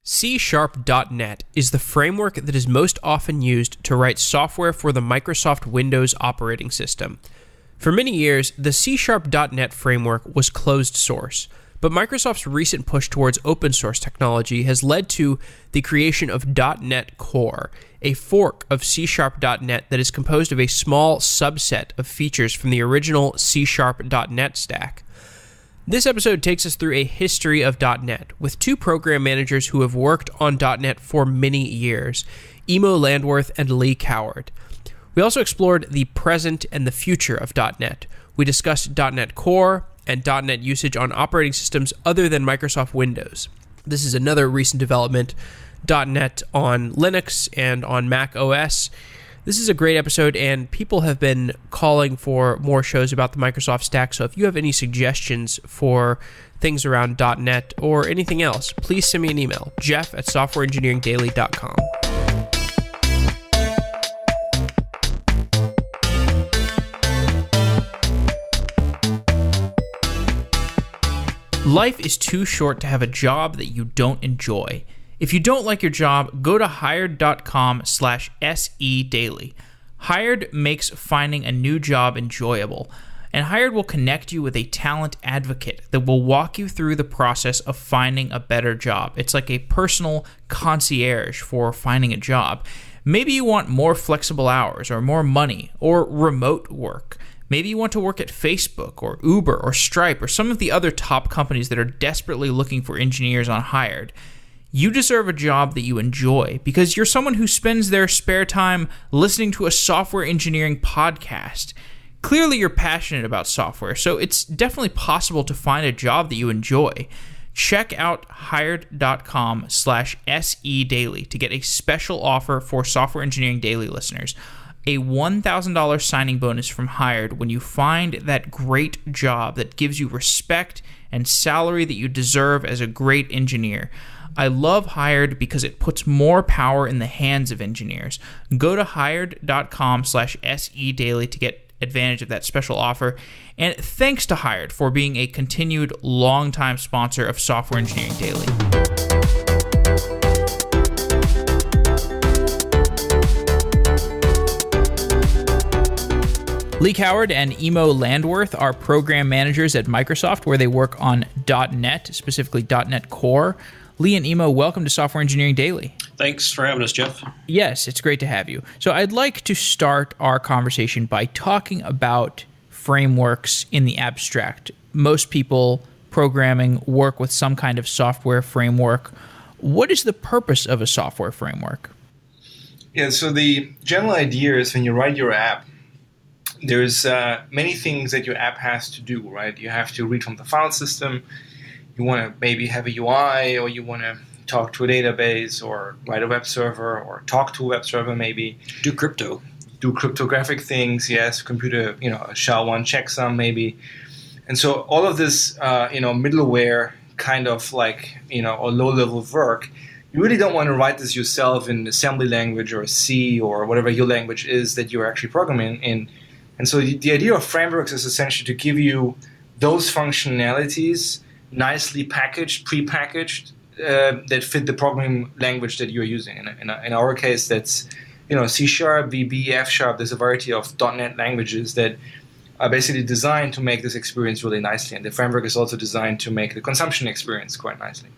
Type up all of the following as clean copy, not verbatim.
C#.NET is the framework that is most often used to write software for the Microsoft Windows operating system. For many years, the C#.NET framework was closed source, but Microsoft's recent push towards open source technology has led to the creation of .NET Core, a fork of C#.NET that is composed of a small subset of features from the original C#.NET stack. This episode takes us through a history of .NET, with two program managers who have worked on .NET for many years, Immo Landwerth and Lee Coward. We also explored the present and the future of .NET. We discussed .NET Core and .NET usage on operating systems other than Microsoft Windows. This is another recent development, .NET on Linux and on Mac OS. This is a great episode, and people have been calling for more shows about the Microsoft stack, so if you have any suggestions for things around .NET or anything else, please send me an email, jeff@softwareengineeringdaily.com. Life is too short to have a job that you don't enjoy. If you don't like your job, go to hired.com/sedaily. Hired makes finding a new job enjoyable, and Hired will connect you with a talent advocate that will walk you through the process of finding a better job. It's like a personal concierge for finding a job. Maybe you want more flexible hours or more money or remote work. Maybe you want to work at Facebook or Uber or Stripe or some of the other top companies that are desperately looking for engineers on Hired. You deserve a job that you enjoy because you're someone who spends their spare time listening to a software engineering podcast. Clearly, you're passionate about software, so it's definitely possible to find a job that you enjoy. Check out hired.com/sedaily to get a special offer for Software Engineering Daily listeners. A $1,000 signing bonus from Hired when you find that great job that gives you respect and salary that you deserve as a great engineer. I love Hired because it puts more power in the hands of engineers. Go to hired.com/sedaily to get advantage of that special offer. And thanks to Hired for being a continued longtime sponsor of Software Engineering Daily. Lee Coward and Immo Landwerth are program managers at Microsoft where they work on .NET, specifically .NET Core. Lee and Immo, welcome to Software Engineering Daily. Thanks for having us, Jeff. Yes, it's great to have you. So I'd like to start our conversation by talking about frameworks in the abstract. Most people programming work with some kind of software framework. What is the purpose of a software framework? Yeah, so the general idea is when you write your app, there's many things that your app has to do, right? You have to read from the file system. You want to maybe have a UI, or you want to talk to a database, or write a web server, or talk to a web server maybe. Do cryptographic things, yes. Computer, a SHA-1 checksum maybe. And so all of this, middleware kind of like, or low-level work, you really don't want to write this yourself in assembly language or C or whatever your language is that you're actually programming in. And so the idea of frameworks is essentially to give you those functionalities nicely packaged, prepackaged, that fit the programming language that you're using. In our case, that's C#, VB, F#. There's a variety of .NET languages that are basically designed to make this experience really nicely. And the framework is also designed to make the consumption experience quite nicely.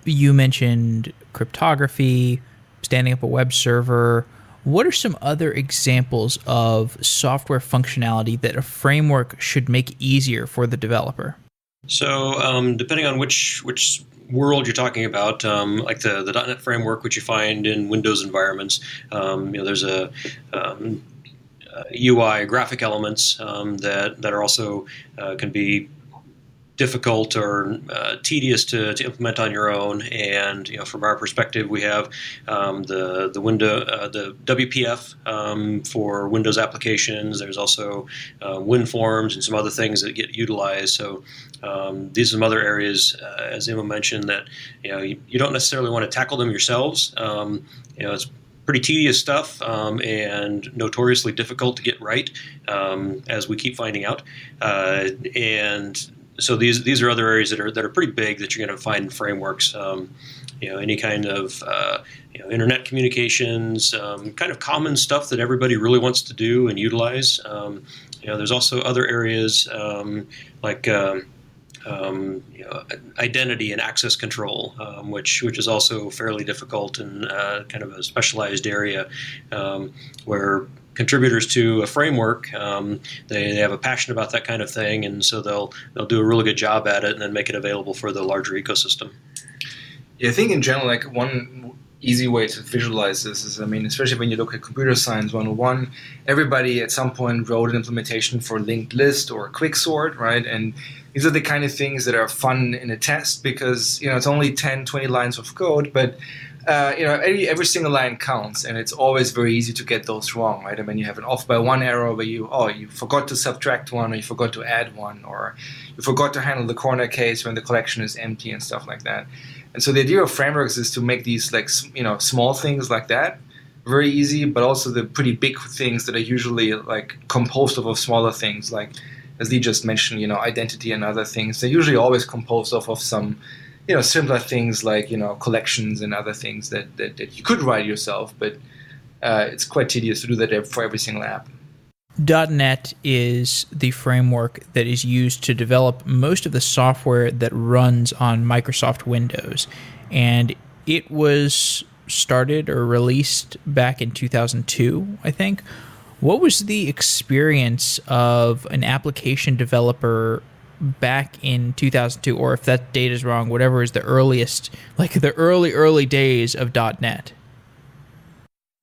You mentioned cryptography, standing up a web server. What are some other examples of software functionality that a framework should make easier for the developer? So depending on which world you're talking about, like the .NET framework, which you find in Windows environments, there's a UI graphic elements that are also can be difficult or tedious to implement on your own. And from our perspective, we have the WPF for Windows applications. There's also WinForms and some other things that get utilized. So these are some other areas, as Immo mentioned, that you don't necessarily want to tackle them yourselves. It's pretty tedious stuff and notoriously difficult to get right, as we keep finding out. And so these are other areas that are pretty big that you're going to find in frameworks. any kind of internet communications, kind of common stuff that everybody really wants to do and utilize. There's also other areas like identity and access control, which is also fairly difficult and kind of a specialized area where contributors to a framework, they have a passion about that kind of thing, and so they'll do a really good job at it and then make it available for the larger ecosystem. Yeah, I think in general, like one easy way to visualize this is, especially when you look at Computer Science 101, everybody at some point wrote an implementation for linked list or quicksort, right? And these are the kind of things that are fun in a test because, it's only 10, 20 lines of code, but every single line counts, and it's always very easy to get those wrong, right? You have an off by one error where you forgot to subtract one, or you forgot to add one, or you forgot to handle the corner case when the collection is empty and stuff like that. And so the idea of frameworks is to make these small things like that very easy, but also the pretty big things that are usually composed of smaller things, like as Lee just mentioned, identity and other things. They're usually always composed of some simpler things like, collections and other things that you could write yourself, but it's quite tedious to do that for every single app. .NET is the framework that is used to develop most of the software that runs on Microsoft Windows. And it was started or released back in 2002, I think. What was the experience of an application developer back in 2002, or if that date is wrong, whatever is the earliest, the early days of .NET?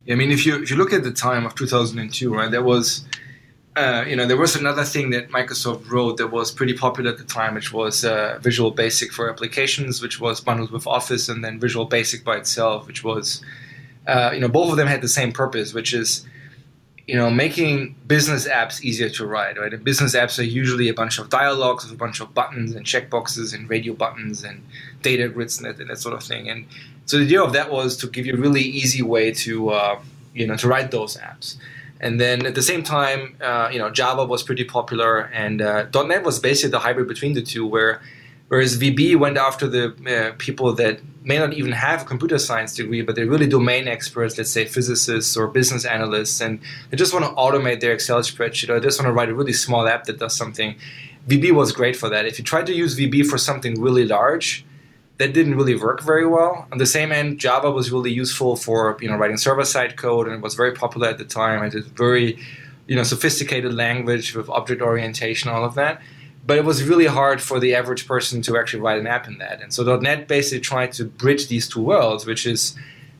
If you look at the time of 2002, right, there was another thing that Microsoft wrote that was pretty popular at the time, which was Visual Basic for applications, which was bundled with Office, and then Visual Basic by itself, which was, both of them had the same purpose, which is, making business apps easier to write, right? And business apps are usually a bunch of dialogues with a bunch of buttons and checkboxes and radio buttons and data grids and that sort of thing. And so the idea of that was to give you a really easy way to write those apps. And then at the same time, Java was pretty popular, and .NET was basically the hybrid between the two, whereas VB went after the people that may not even have a computer science degree, but they're really domain experts, let's say physicists or business analysts, and they just want to automate their Excel spreadsheet, or just want to write a really small app that does something. VB was great for that. If you tried to use VB for something really large, that didn't really work very well. On the same end, Java was really useful for writing server-side code, and it was very popular at the time. It is very sophisticated language with object orientation, all of that. But it was really hard for the average person to actually write an app in that. And so .NET basically tried to bridge these two worlds, which is,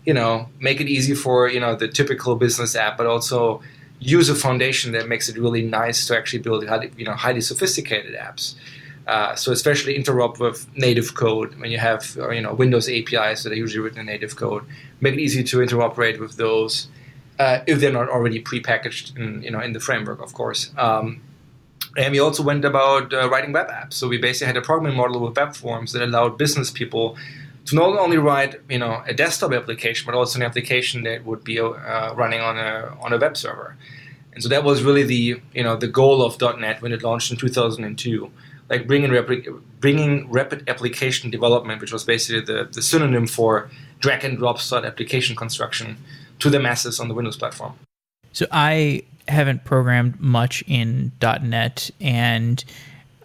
make it easy for, the typical business app, but also use a foundation that makes it really nice to actually build, highly sophisticated apps. So especially interop with native code when you have, Windows APIs that are usually written in native code. Make it easy to interoperate with those if they're not already prepackaged in the framework, of course. And we also went about writing web apps. So we basically had a programming model with web forms that allowed business people to not only write, a desktop application, but also an application that would be running on a web server. And so that was really the goal of .NET when it launched in 2002, bringing rapid application development, which was basically the synonym for drag and drop style application construction, to the masses on the Windows platform. So I haven't programmed much in .NET, and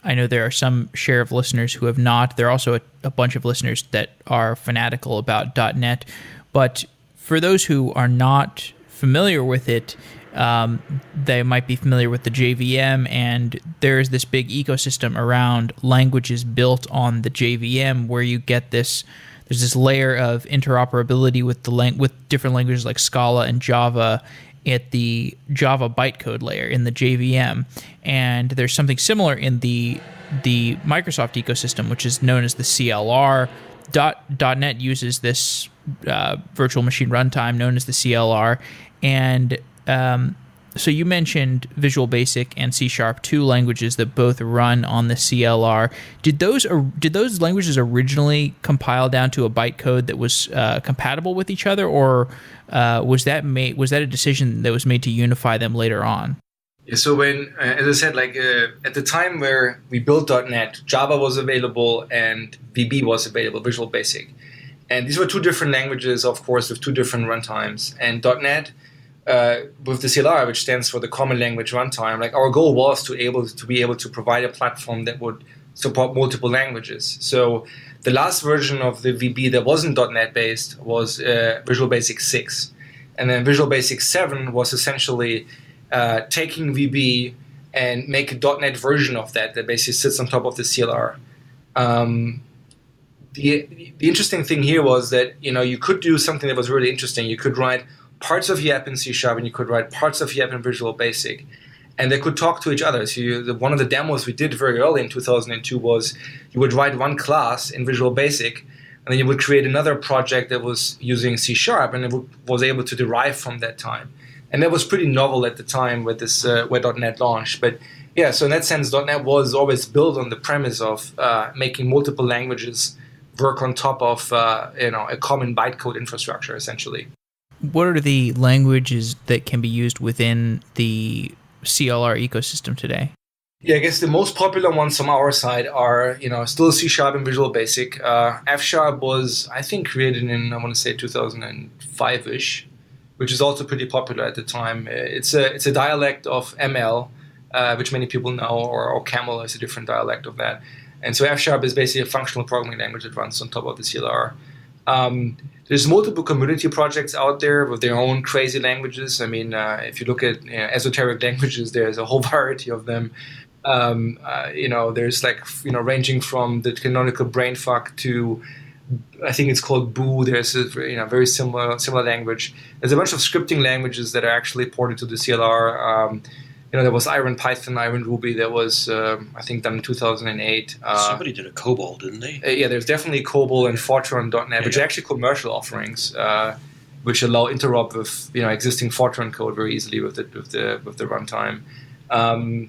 I know there are some share of listeners who have not. There are also a bunch of listeners that are fanatical about .NET. But for those who are not familiar with it, they might be familiar with the JVM, and there's this big ecosystem around languages built on the JVM where you get this. There's this layer of interoperability with with different languages like Scala and Java at the Java bytecode layer in the JVM, and there's something similar in the Microsoft ecosystem, which is known as the CLR. .NET uses this virtual machine runtime known as the CLR, and so you mentioned Visual Basic and C#, two languages that both run on the CLR. Did those languages originally compile down to a bytecode that was compatible with each other, or was that a decision that was made to unify them later on? Yeah, so when, as I said, at the time where we built .NET, Java was available and VB was available, Visual Basic. And these were two different languages, of course, with two different runtimes. And .NET, with the CLR, which stands for the Common Language Runtime, like our goal was to be able to provide a platform that would support multiple languages. So the last version of the VB that wasn't .NET based was Visual Basic 6. And then Visual Basic 7 was essentially taking VB and make a .NET version of that basically sits on top of the CLR. The interesting thing here was that you could do something that was really interesting. You could write parts of your app in C# and you could write parts of your app in Visual Basic, and they could talk to each other. So one of the demos we did very early in 2002 was you would write one class in Visual Basic, and then you would create another project that was using C# and it was able to derive from that time. And that was pretty novel at the time with this where .NET launched. But yeah, so in that sense, .NET was always built on the premise of making multiple languages work on top of a common bytecode infrastructure, essentially. What are the languages that can be used within the CLR ecosystem today? Yeah, I guess the most popular ones from our side are, still C# and Visual Basic. F# was, I think, created in, I want to say 2005-ish, which is also pretty popular at the time. It's a dialect of ML, which many people know, or Camel is a different dialect of that. And so F# is basically a functional programming language that runs on top of the CLR. There's multiple community projects out there with their own crazy languages. I mean, if you look at esoteric languages, there's a whole variety of them. There's ranging from the canonical brainfuck to, I think it's called Boo. There's a very similar language. There's a bunch of scripting languages that are actually ported to the CLR. There was Iron Python, Iron Ruby that was, I think, done in 2008. Somebody did a COBOL, didn't they? Yeah, there's definitely COBOL and Fortran .NET, which are actually commercial offerings, which allow interop with existing Fortran code very easily with the runtime. I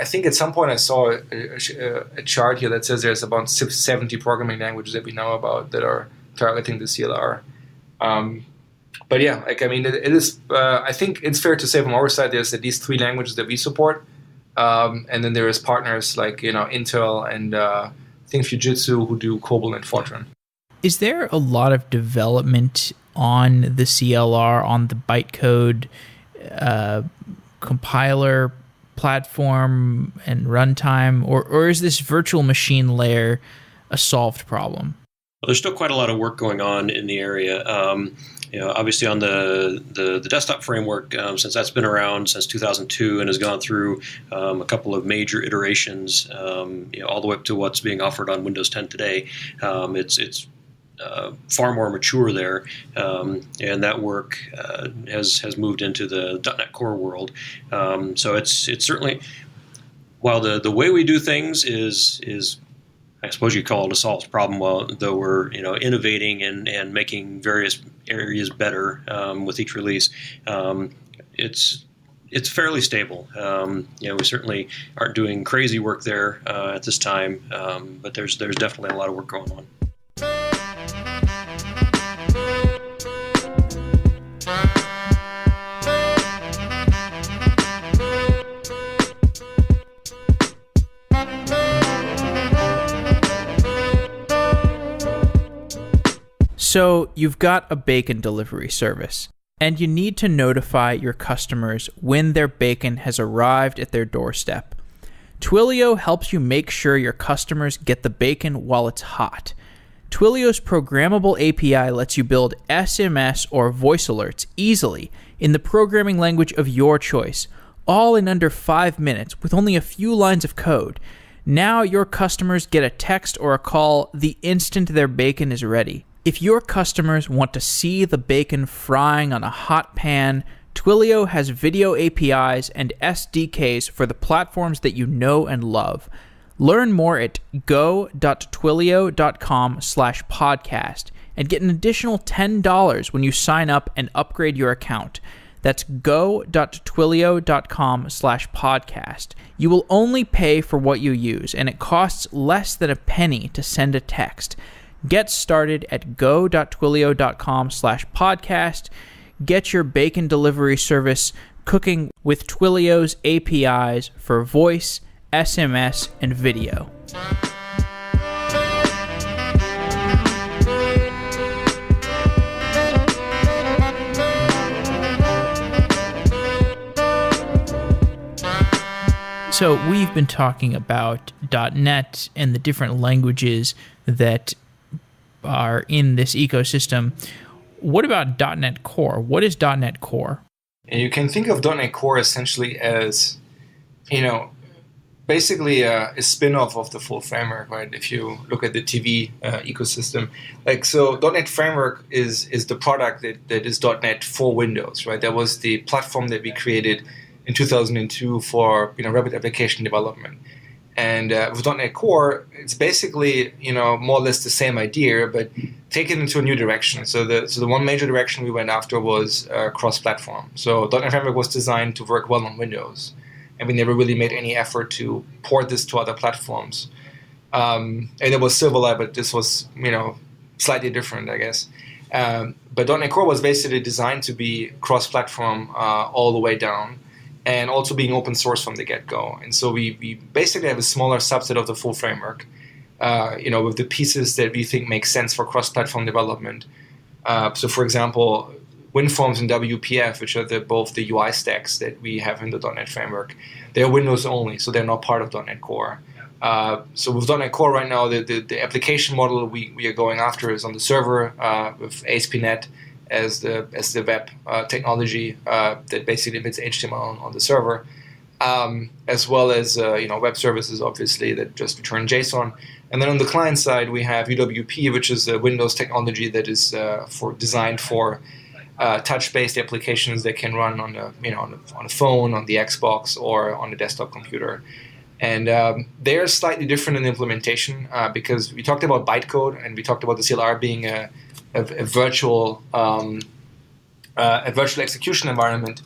think at some point I saw a chart here that says there's about 70 programming languages that we know about that are targeting the CLR. But yeah, it is. I think it's fair to say from our side, there's at least 3 languages that we support, and then there is partners like Intel and I think Fujitsu who do COBOL and Fortran. Is there a lot of development on the CLR on the bytecode compiler platform and runtime, or is this virtual machine layer a solved problem? Well, there's still quite a lot of work going on in the area. Obviously on the desktop framework, since that's been around since 2002 and has gone through a couple of major iterations, all the way up to what's being offered on Windows 10 today, it's far more mature there, and that work has moved into the .NET Core world. So it's certainly, while the way we do things is I suppose you call it a solved problem, though we're innovating and making various areas better with each release. It's fairly stable. We certainly aren't doing crazy work there at this time, but there's definitely a lot of work going on. So you've got a bacon delivery service, and you need to notify your customers when their bacon has arrived at their doorstep. Twilio helps you make sure your customers get the bacon while it's hot. Twilio's programmable API lets you build SMS or voice alerts easily in the programming language of your choice, all in under 5 minutes with only a few lines of code. Now your customers get a text or a call the instant their bacon is ready. If your customers want to see the bacon frying on a hot pan, Twilio has video APIs and SDKs for the platforms that you know and love. Learn more at go.twilio.com/podcast and get an additional $10 when you sign up and upgrade your account. That's go.twilio.com/podcast. You will only pay for what you use, and it costs less than a penny to send a text. Get started at go.twilio.com/podcast. Get your bacon delivery service cooking with Twilio's APIs for voice, SMS, and video. So we've been talking about .NET and the different languages that are in this ecosystem. What about .NET Core? What is .NET Core? And you can think of .NET Core essentially as, basically a spin-off of the full framework, right? If you look at the TV ecosystem, so .NET Framework is the product that is .NET for Windows, right? That was the platform that we created in 2002 for rapid application development. And with .NET Core, it's basically more or less the same idea, but taken into a new direction. So the one major direction we went after was cross-platform. So .NET Framework was designed to work well on Windows, and we never really made any effort to port this to other platforms. And it was Silverlight, but this was slightly different, I guess. But .NET Core was basically designed to be cross-platform all the way down, and also being open source from the get-go. And so we basically have a smaller subset of the full framework, with the pieces that we think make sense for cross-platform development. So for example, WinForms and WPF, which are both the UI stacks that we have in the .NET framework, they're Windows only, so they're not part of .NET Core. So with .NET Core right now, the application model we are going after is on the server with ASP.NET as the web technology that basically emits HTML on the server, as well as web services, obviously, that just return JSON. And then on the client side, we have UWP, which is a Windows technology that is designed for touch-based applications that can run on a phone, on the Xbox, or on a desktop computer. And they're slightly different in implementation because we talked about bytecode, and we talked about the CLR being a virtual execution environment.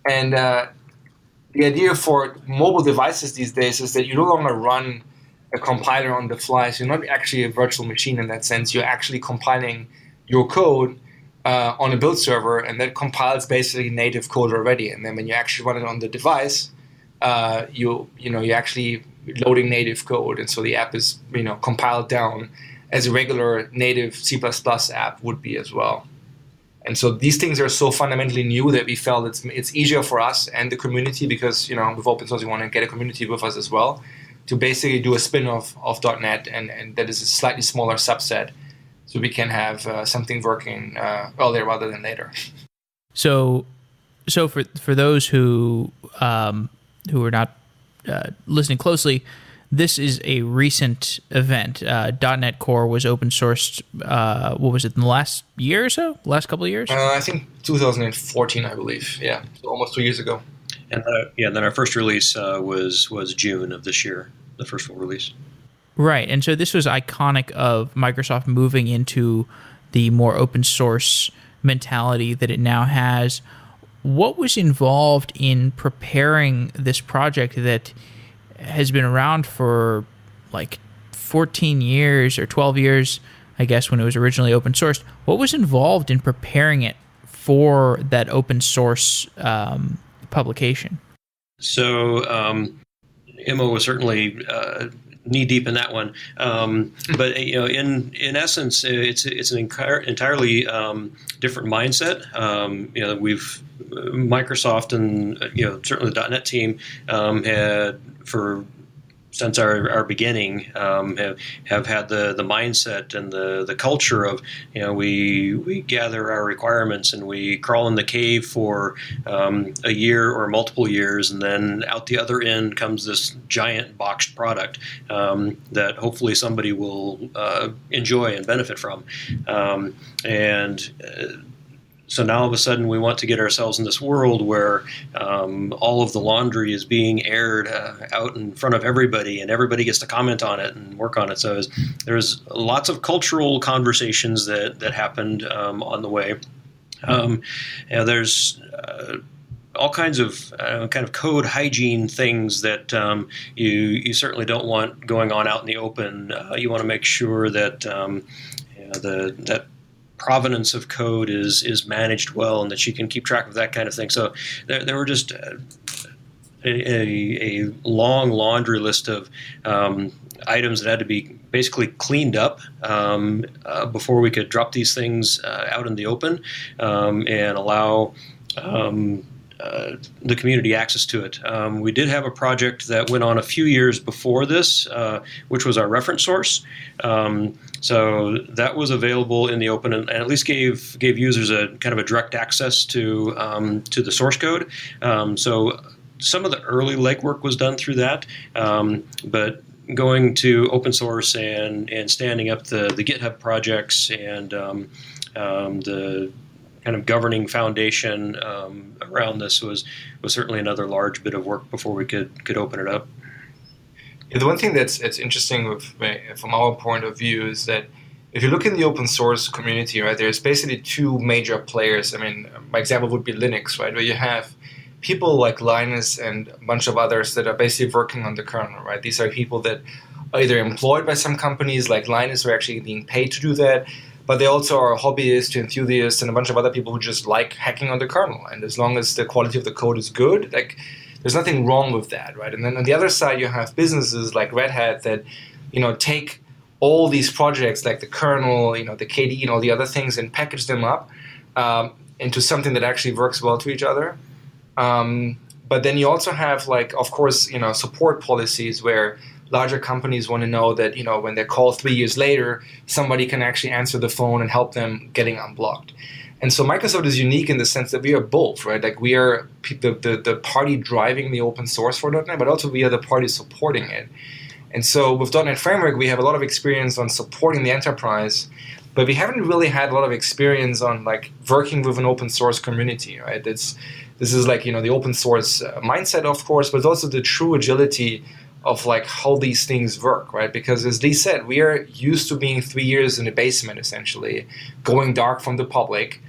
And the idea for mobile devices these days is that you no longer run a compiler on the fly. So you're not actually a virtual machine in that sense. You're actually compiling your code on a build server, and that compiles basically native code already. And then when you actually run it on the device, you're actually loading native code, and so the app is compiled down as a regular native C++ app would be as well. And so these things are so fundamentally new that we felt it's easier for us and the community, because with open source we want to get a community with us as well, to basically do a spin-off of .NET, and that is a slightly smaller subset, so we can have something working earlier rather than later. So for those who are not listening closely, this is a recent event. .NET Core was open sourced, what was it, in the last year or so? Last couple of years? I think 2014, I believe. Yeah, so almost 2 years ago. And then our first release was June of this year, the first full release. Right, and so this was iconic of Microsoft moving into the more open source mentality that it now has. What was involved in preparing this project that has been around for like 14 years or 12 years, I guess, when it was originally open sourced? What was involved in preparing it for that open source publication? So Immo was certainly knee deep in that one, but in essence, it's an entirely different mindset. We've Microsoft and certainly the .NET team had since our beginning have had the mindset and the culture of we gather our requirements and we crawl in the cave for a year or multiple years, and then out the other end comes this giant boxed product that hopefully somebody will enjoy and benefit from, so now all of a sudden we want to get ourselves in this world where all of the laundry is being aired out in front of everybody, and everybody gets to comment on it and work on it. So there's lots of cultural conversations that happened on the way. There's all kinds of kind of code hygiene things that you certainly don't want going on out in the open. You want to make sure that that provenance of code is managed well, and that you can keep track of that kind of thing. So there were just a long laundry list of items that had to be basically cleaned up before we could drop these things out in the open and allow the community access to it. We did have a project that went on a few years before this, which was our reference source. So that was available in the open, and at least gave users a kind of a direct access to the source code. So some of the early legwork was done through that, but going to open source and standing up the GitHub projects and the kind of governing foundation around this was certainly another large bit of work before we could open it up. Yeah, the one thing that's interesting from our point of view is that if you look in the open source community, right, there's basically two major players. I mean, my example would be Linux, right, where you have people like Linus and a bunch of others that are basically working on the kernel, right? These are people that are either employed by some companies like Linus, who are actually being paid to do that, but they also are hobbyists, enthusiasts, and a bunch of other people who just like hacking on the kernel. And as long as the quality of the code is good, like, there's nothing wrong with that, right? And then on the other side, you have businesses like Red Hat that, take all these projects like the kernel, the KDE, and all the other things, and package them up into something that actually works well to each other. But then you also have, like, of course, support policies where larger companies want to know that, when they call 3 years later, somebody can actually answer the phone and help them getting unblocked. And so Microsoft is unique in the sense that we are both, right? Like, we are the party driving the open source for .NET, but also we are the party supporting it. And so with .NET Framework, we have a lot of experience on supporting the enterprise, but we haven't really had a lot of experience on, like, working with an open source community, right? This is like, the open source mindset, of course, but also the true agility of, like, how these things work, right? Because as Lee said, we are used to being 3 years in the basement, essentially, going dark from the public.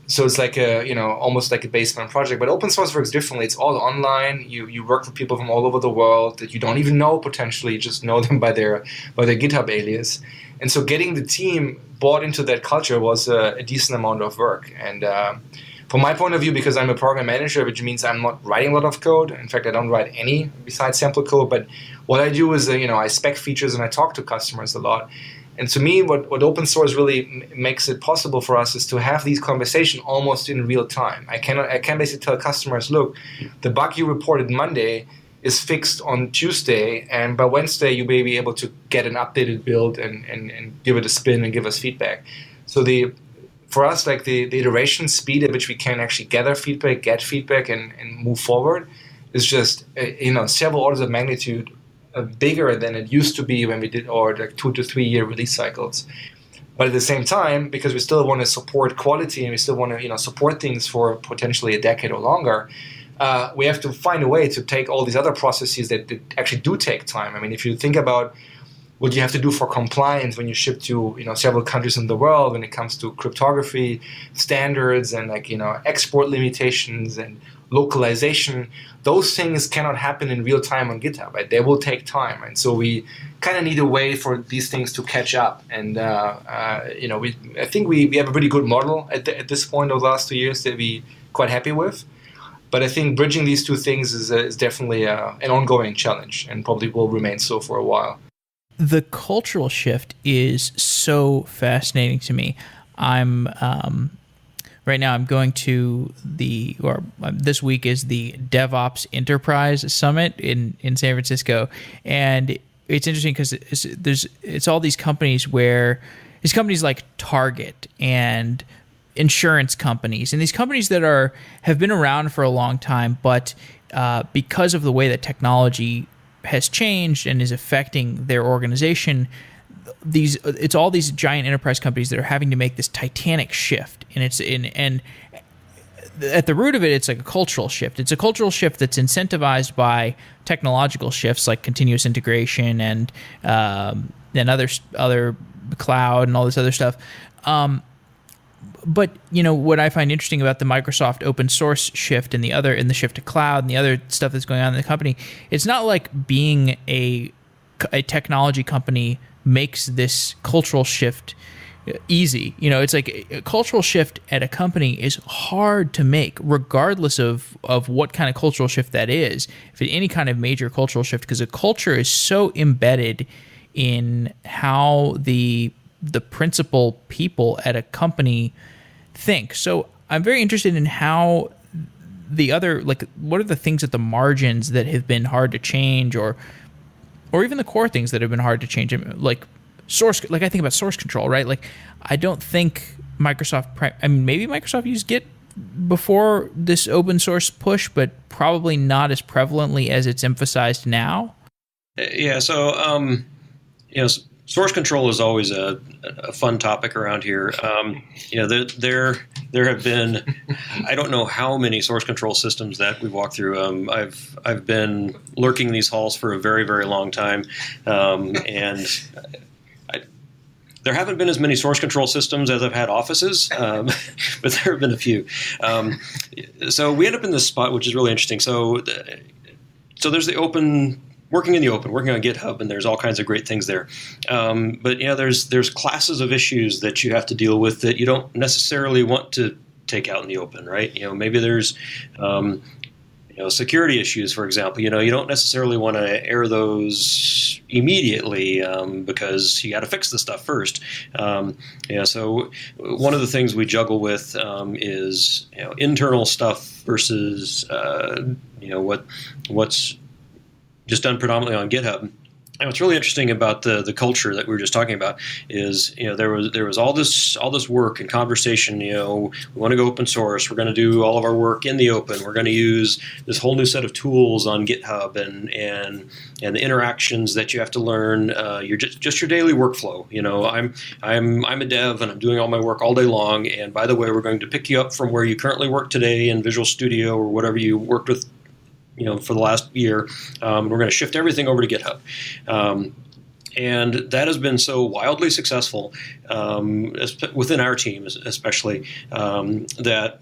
So it's like almost like a basement project. But open source works differently. It's all online. You work with people from all over the world that you don't even know potentially. You just know them by their GitHub alias. And so getting the team bought into that culture was a decent amount of work. And from my point of view, because I'm a program manager, which means I'm not writing a lot of code. In fact, I don't write any besides sample code. But what I do is, I spec features and I talk to customers a lot. And to me, what open source really makes it possible for us is to have these conversations almost in real time. I can basically tell customers, look, the bug you reported Monday is fixed on Tuesday, and by Wednesday you may be able to get an updated build and give it a spin and give us feedback. So for us, like, the iteration speed at which we can actually gather feedback, get feedback, and move forward is just several orders of magnitude bigger than it used to be when we did our, like, 2 to 3 year release cycles. But at the same time, because we still want to support quality and we still want to support things for potentially a decade or longer, we have to find a way to take all these other processes that actually do take time. I mean, if you think about what you have to do for compliance when you ship to several countries in the world, when it comes to cryptography standards and, like, export limitations and localization, those things cannot happen in real time on GitHub, right? They will take time, and so we kind of need a way for these things to catch up. And I think we have a pretty good model at this point over the last 2 years that we quite happy with. But I think bridging these two things is definitely an ongoing challenge, and probably will remain so for a while. The cultural shift is so fascinating to me. Right now I'm going to this week is the DevOps Enterprise Summit in San Francisco. And it's interesting because it's all these companies it's companies like Target and insurance companies, and these companies that have been around for a long time, but because of the way that technology has changed and is affecting their organization, it's all these giant enterprise companies that are having to make this titanic shift, and at the root of it, it's like a cultural shift. It's a cultural shift that's incentivized by technological shifts like continuous integration and other cloud and all this other stuff. But what I find interesting about the Microsoft open source shift and the shift to cloud and the other stuff that's going on in the company, it's not like being a technology company makes this cultural shift easy. It's like a cultural shift at a company is hard to make, regardless of what kind of cultural shift that is. If it's any kind of major cultural shift, because a culture is so embedded in how the principal people at a company think. So I'm very interested in how the other, like, what are the things at the margins that have been hard to change, or even the core things that have been hard to change? Like source, like I think about source control, right? Like I don't think Microsoft, I mean, maybe Microsoft used Git before this open source push, but probably not as prevalently as it's emphasized now. Yeah, so source control is always a fun topic around here. There have been, I don't know how many source control systems that we've walked through. I've been lurking these halls for a very, very long time, and there haven't been as many source control systems as I've had offices, but there have been a few. So we end up in this spot, which is really interesting. So there's the open. Working in the open, working on GitHub, and there's all kinds of great things there. But there's classes of issues that you have to deal with that you don't necessarily want to take out in the open, right? Maybe there's security issues, for example. You don't necessarily want to air those immediately because you got to fix the stuff first. So one of the things we juggle with is internal stuff versus what's just done predominantly on GitHub. And what's really interesting about the culture that we were just talking about is there was all this work and conversation. We want to go open source. We're going to do all of our work in the open. We're going to use this whole new set of tools on GitHub and the interactions that you have to learn. You're just your daily workflow. I'm a dev and I'm doing all my work all day long. And by the way, we're going to pick you up from where you currently work today in Visual Studio or whatever you worked with for the last year. We're going to shift everything over to GitHub. And that has been so wildly successful within our team especially, that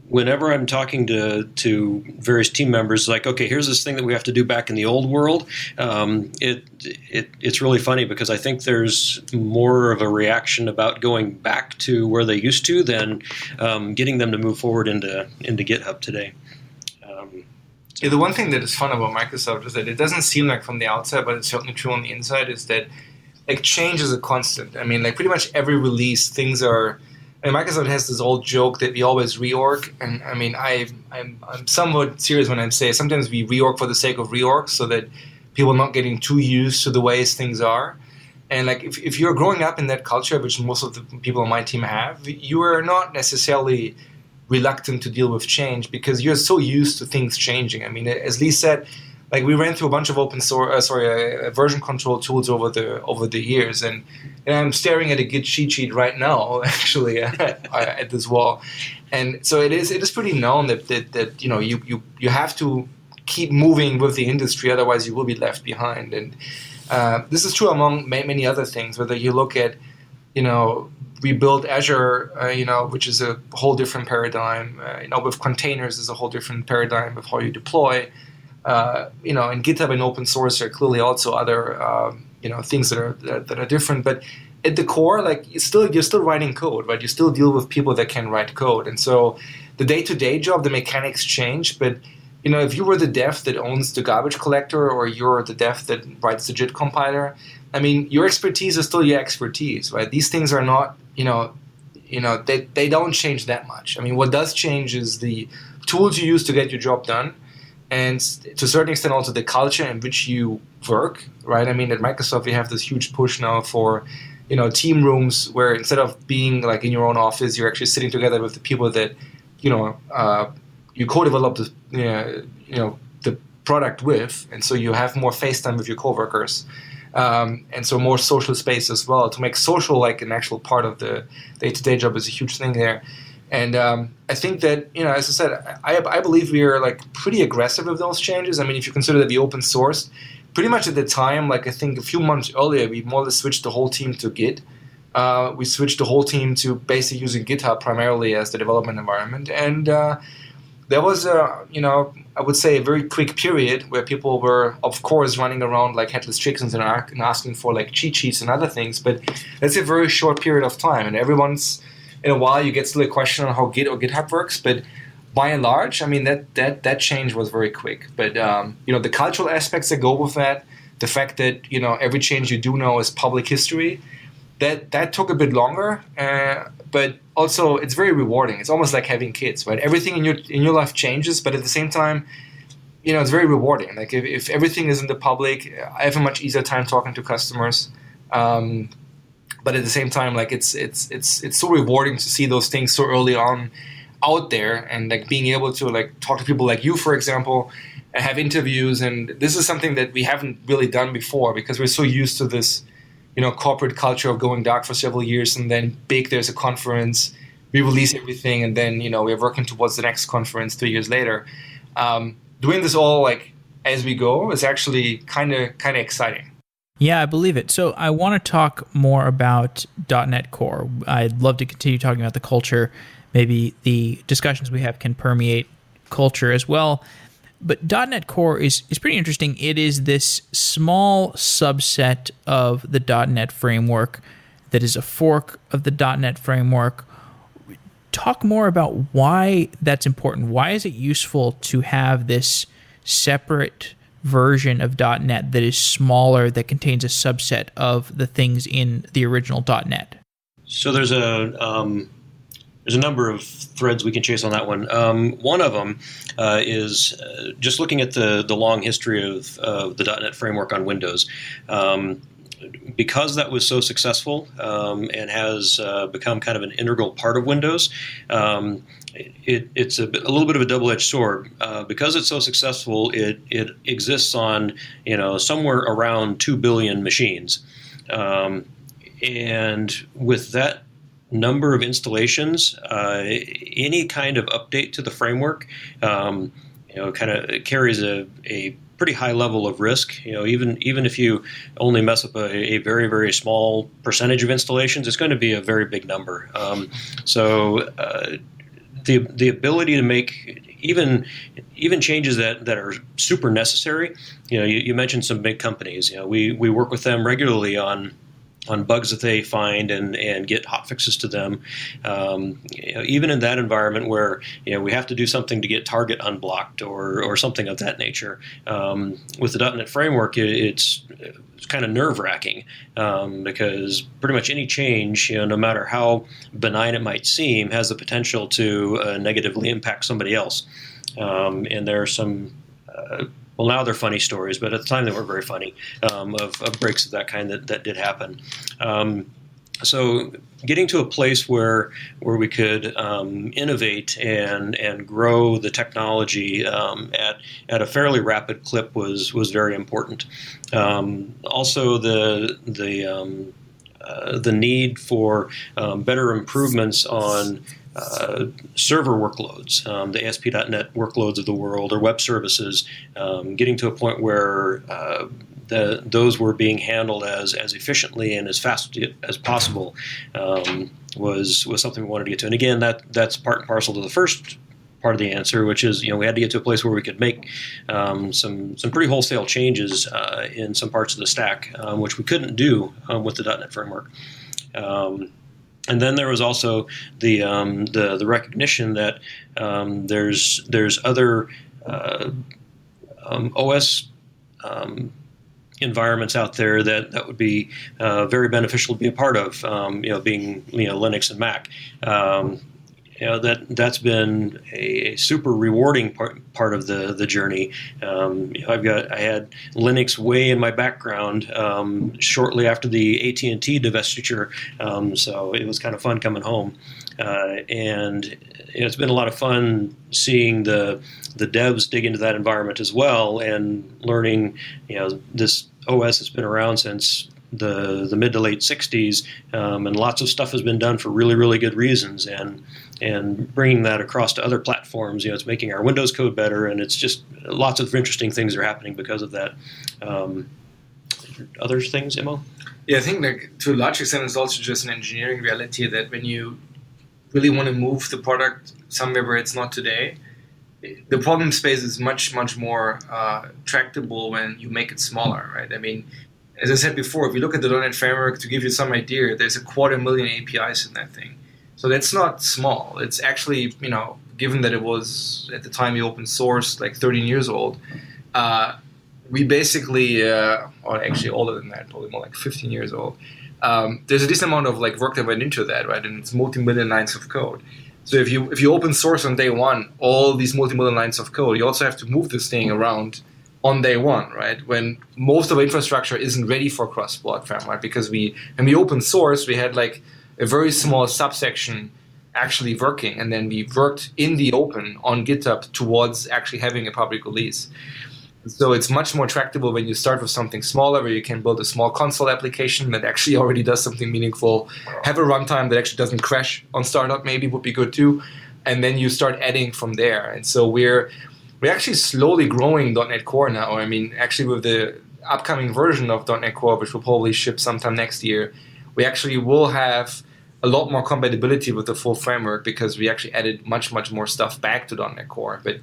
whenever I'm talking to various team members, like, okay, here's this thing that we have to do back in the old world, it's really funny because I think there's more of a reaction about going back to where they used to than getting them to move forward into GitHub today. Yeah, the one thing that is fun about Microsoft is that it doesn't seem like from the outside, but it's certainly true on the inside, is that like change is a constant. I mean, like pretty much every release, things are. And Microsoft has this old joke that we always reorg, and I mean, I'm somewhat serious when I say sometimes we reorg for the sake of reorg, so that people are not getting too used to the ways things are. And like if you're growing up in that culture, which most of the people on my team have, you are not necessarily reluctant to deal with change because you're so used to things changing. I mean, as Lee said, like we ran through a bunch of open source, version control tools over the years, and I'm staring at a Git cheat sheet right now, actually, at this wall, and so it is pretty known that you have to keep moving with the industry, otherwise you will be left behind, and this is true among many other things. Whether you look at we built Azure, which is a whole different paradigm. With containers is a whole different paradigm of how you deploy. And GitHub and open source are clearly also other, things that are different. But at the core, like you're still writing code, right? You still deal with people that can write code, and so the day-to-day job, the mechanics change. But if you were the dev that owns the garbage collector, or you're the dev that writes the JIT compiler, I mean, your expertise is still your expertise, right? These things are not, they don't change that much. I mean, what does change is the tools you use to get your job done, and to a certain extent also the culture in which you work, right? I mean, at Microsoft we have this huge push now for, team rooms where instead of being like in your own office, you're actually sitting together with the people that, you co-develop the product with, and so you have more face time with your coworkers. And so more social space as well. To make social like an actual part of the day-to-day job is a huge thing there. And I think that, as I said, I believe we are like pretty aggressive with those changes. I mean, if you consider that we open sourced, pretty much at the time, like I think a few months earlier, we more or less switched the whole team to Git. We switched the whole team to basically using GitHub primarily as the development environment. And there was I would say a very quick period where people were, of course, running around like headless chickens and asking for like cheat sheets and other things. But that's a very short period of time, and every once in a while you get still a question on how Git or GitHub works. But by and large, I mean that change was very quick. But the cultural aspects that go with that, the fact that every change you do now is public history, that took a bit longer, but also it's very rewarding. It's almost like having kids, right? Everything in your life changes, but at the same time, it's very rewarding. Like if everything is in the public, I have a much easier time talking to customers. But at the same time, like it's so rewarding to see those things so early on out there, and like being able to like talk to people like you, for example, and have interviews. And this is something that we haven't really done before because we're so used to this, corporate culture of going dark for several years and then big. There's a conference, we release everything, and then we're working towards the next conference 2 years later. Doing this all like as we go is actually kind of exciting. Yeah, I believe it. So I want to talk more about .NET Core. I'd love to continue talking about the culture. Maybe the discussions we have can permeate culture as well. But .NET Core is pretty interesting. It is this small subset of the .NET framework that is a fork of the .NET framework. Talk more about why that's important. Why is it useful to have this separate version of .NET that is smaller, that contains a subset of the things in the original .NET? So there's a number of threads we can chase on that one. One of them is just looking at the long history of the .NET framework on Windows. Because that was so successful and has become kind of an integral part of Windows, it's a little bit of a double-edged sword. Because it's so successful, it exists on somewhere around 2 billion machines, and with that number of installations, any kind of update to the framework, kind of carries a pretty high level of risk. Even if you only mess up a very, very small percentage of installations, it's going to be a very big number. So the ability to make even changes that are super necessary. You mentioned some big companies. We work with them regularly on bugs that they find and get hotfixes to them. Even in that environment where we have to do something to get Target unblocked or something of that nature. With the .NET framework, it's kind of nerve-wracking because pretty much any change, no matter how benign it might seem, has the potential to negatively impact somebody else. And there are some well, now they're funny stories, but at the time they weren't very funny, of breaks of that kind that did happen. So getting to a place where we could innovate and grow the technology at a fairly rapid clip was very important. Also, the need for better improvements on server workloads, the ASP.NET workloads of the world, or web services, getting to a point where those were being handled as efficiently and as fast as possible was something we wanted to get to. And again, that's part and parcel to the first part of the answer, which is we had to get to a place where we could make some pretty wholesale changes in some parts of the stack, which we couldn't do with the .NET framework. And then there was also the recognition that there's other OS environments out there that would be very beneficial to be a part of, being Linux and Mac. That's been a super rewarding part of the journey. I had Linux way in my background shortly after the AT&T divestiture, so it was kind of fun coming home. And it's been a lot of fun seeing the devs dig into that environment as well and learning, this OS has been around since the mid to late 60s, and lots of stuff has been done for really, really good reasons. And bringing that across to other platforms, it's making our Windows code better, and it's just lots of interesting things are happening because of that. Other things, Immo? Yeah, I think to a large extent it's also just an engineering reality that when you really want to move the product somewhere where it's not today, the problem space is much, much more tractable when you make it smaller, right? I mean, as I said before, if you look at the .NET framework, to give you some idea, there's 250,000 APIs in that thing. So that's not small. It's actually, given that it was, at the time we open sourced, like 13 years old, we basically, or actually older than that, probably more like 15 years old, there's a decent amount of like work that went into that, right? And it's multi-million lines of code. So if you open source on day one, all these multi-million lines of code, you also have to move this thing around on day one, right? When most of the infrastructure isn't ready for cross-platform, right? Because when we open source, we had like a very small subsection actually working, and then we worked in the open on GitHub towards actually having a public release. So it's much more tractable when you start with something smaller, where you can build a small console application that actually already does something meaningful, have a runtime that actually doesn't crash on startup, maybe would be good too, and then you start adding from there. And so we're actually slowly growing .NET Core now. I mean, actually with the upcoming version of .NET Core, which will probably ship sometime next year, we actually will have a lot more compatibility with the full framework, because we actually added much, much more stuff back to .NET Core. But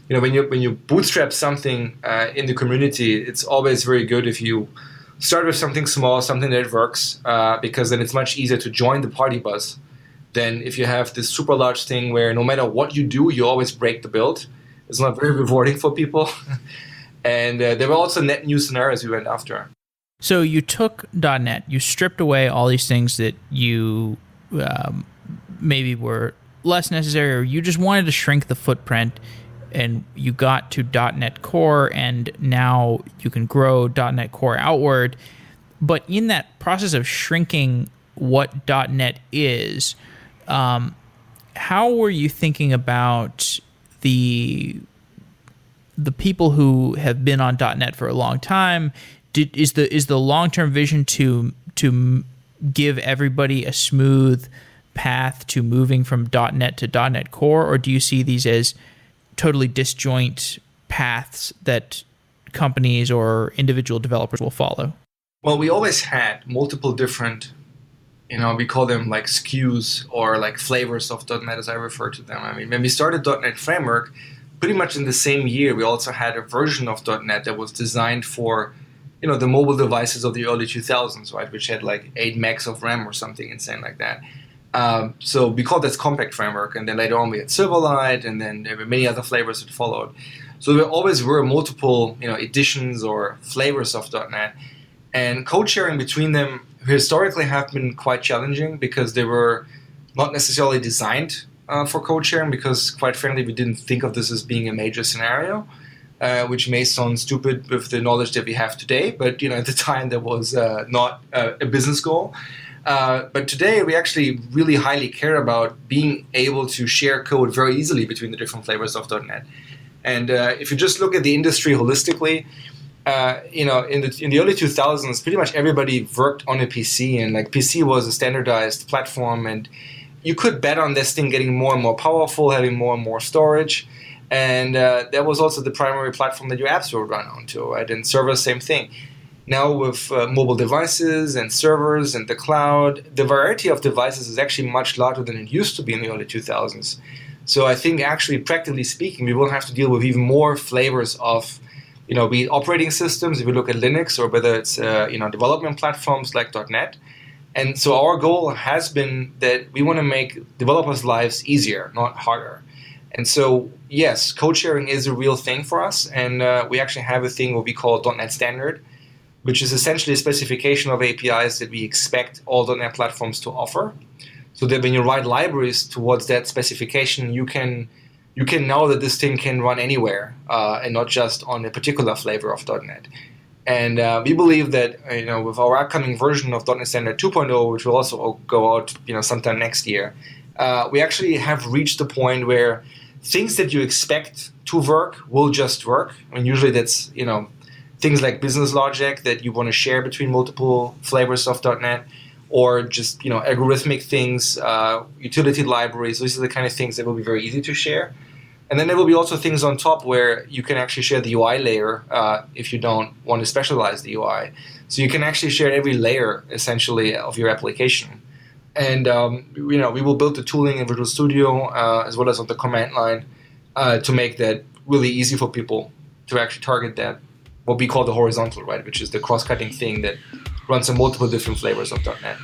when you bootstrap something in the community, it's always very good if you start with something small, something that works, because then it's much easier to join the party bus than if you have this super large thing where no matter what you do, you always break the build. It's not very rewarding for people. And there were also net new scenarios we went after. So you took .NET, you stripped away all these things that you maybe were less necessary, or you just wanted to shrink the footprint, and you got to .NET Core, and now you can grow .NET Core outward. But in that process of shrinking what .NET is, how were you thinking about the people who have been on .NET for a long time? Is the long-term vision to give everybody a smooth path to moving from .NET to .NET Core, or do you see these as totally disjoint paths that companies or individual developers will follow? Well, we always had multiple different, we call them like SKUs or like flavors of .NET, as I refer to them. I mean, when we started .NET Framework, pretty much in the same year, we also had a version of .NET that was designed for, the mobile devices of the early 2000s, right, which had like 8 megs of RAM or something insane like that. So we called that Compact Framework, and then later on we had Silverlight, and then there were many other flavors that followed. So there always were multiple, editions or flavors of .NET, and code sharing between them historically have been quite challenging, because they were not necessarily designed for code sharing, because quite frankly we didn't think of this as being a major scenario, which may sound stupid with the knowledge that we have today, but at the time that was not a business goal. But today we actually really highly care about being able to share code very easily between the different flavors of .NET. And if you just look at the industry holistically, in the early 2000s, pretty much everybody worked on a PC, and like PC was a standardized platform, and you could bet on this thing getting more and more powerful, having more and more storage. And that was also the primary platform that your apps would run onto, right? And servers, same thing. Now with mobile devices and servers and the cloud, the variety of devices is actually much larger than it used to be in the early 2000s. So I think actually, practically speaking, we will have to deal with even more flavors of, be it operating systems, if you look at Linux, or whether it's, development platforms like .NET. And so our goal has been that we want to make developers' lives easier, not harder. And so, yes, code sharing is a real thing for us, and we actually have a thing what we call .NET Standard, which is essentially a specification of APIs that we expect all .NET platforms to offer, so that when you write libraries towards that specification, you can know that this thing can run anywhere, and not just on a particular flavor of .NET. And we believe that with our upcoming version of .NET Standard 2.0, which will also go out sometime next year, we actually have reached the point where things that you expect to work will just work. I mean, usually that's things like business logic that you want to share between multiple flavors of .NET, or just algorithmic things, utility libraries. These are the kind of things that will be very easy to share. And then there will be also things on top where you can actually share the UI layer if you don't want to specialize the UI. So you can actually share every layer essentially of your application. And we will build the tooling in Visual Studio as well as on the command line to make that really easy for people to actually target that, what we call the horizontal, right, which is the cross-cutting thing that runs on multiple different flavors of .NET.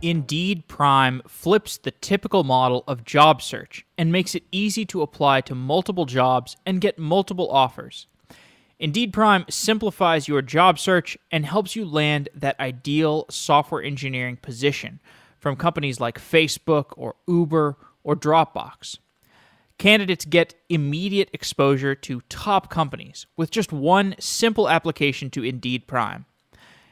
Indeed Prime flips the typical model of job search and makes it easy to apply to multiple jobs and get multiple offers. Indeed Prime simplifies your job search and helps you land that ideal software engineering position from companies like Facebook or Uber or Dropbox. Candidates get immediate exposure to top companies with just one simple application to Indeed Prime.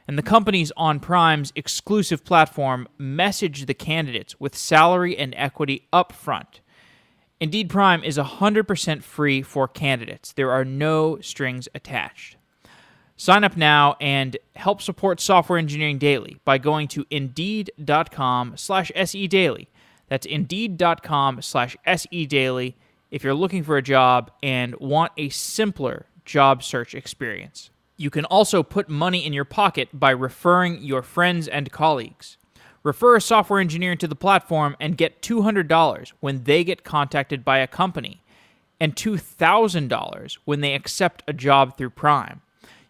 And the companies on Prime's exclusive platform message the candidates with salary and equity up front. Indeed Prime is 100% free for candidates. There are no strings attached. Sign up now and help support Software Engineering Daily by going to Indeed.com/SEDaily. That's Indeed.com/SEDaily if you're looking for a job and want a simpler job search experience. You can also put money in your pocket by referring your friends and colleagues. Refer a software engineer to the platform and get $200 when they get contacted by a company, and $2,000 when they accept a job through Prime.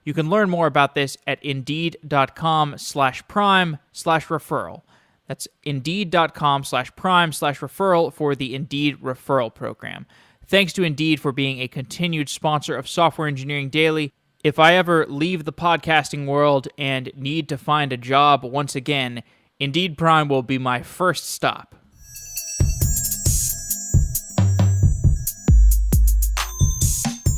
You can learn more about this at Indeed.com/prime/referral. That's Indeed.com/prime/referral for the Indeed referral program. Thanks to Indeed for being a continued sponsor of Software Engineering Daily. If I ever leave the podcasting world and need to find a job once again, Indeed Prime will be my first stop.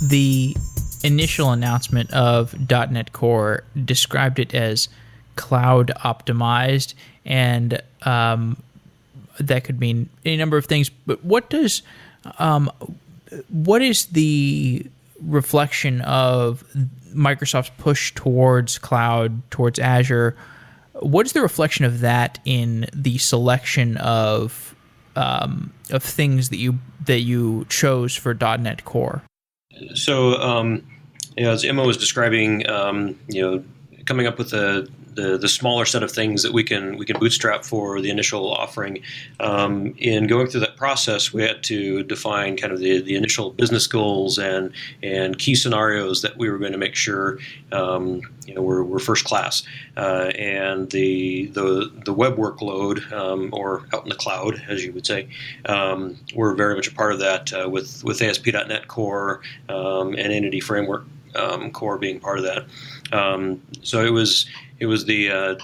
The initial announcement of .NET Core described it as cloud optimized, and that could mean any number of things. But what is the reflection of Microsoft's push towards cloud, towards Azure? What is the reflection of that in the selection of things that you chose for .NET Core? So, as Immo was describing, coming up with the smaller set of things that we can bootstrap for the initial offering. In going through that process, we had to define kind of the initial business goals and key scenarios that we were going to make sure we're first class. And the web workload, or out in the cloud, as you would say, we're very much a part of that with ASP.NET Core and Entity Framework Core being part of that. So it was the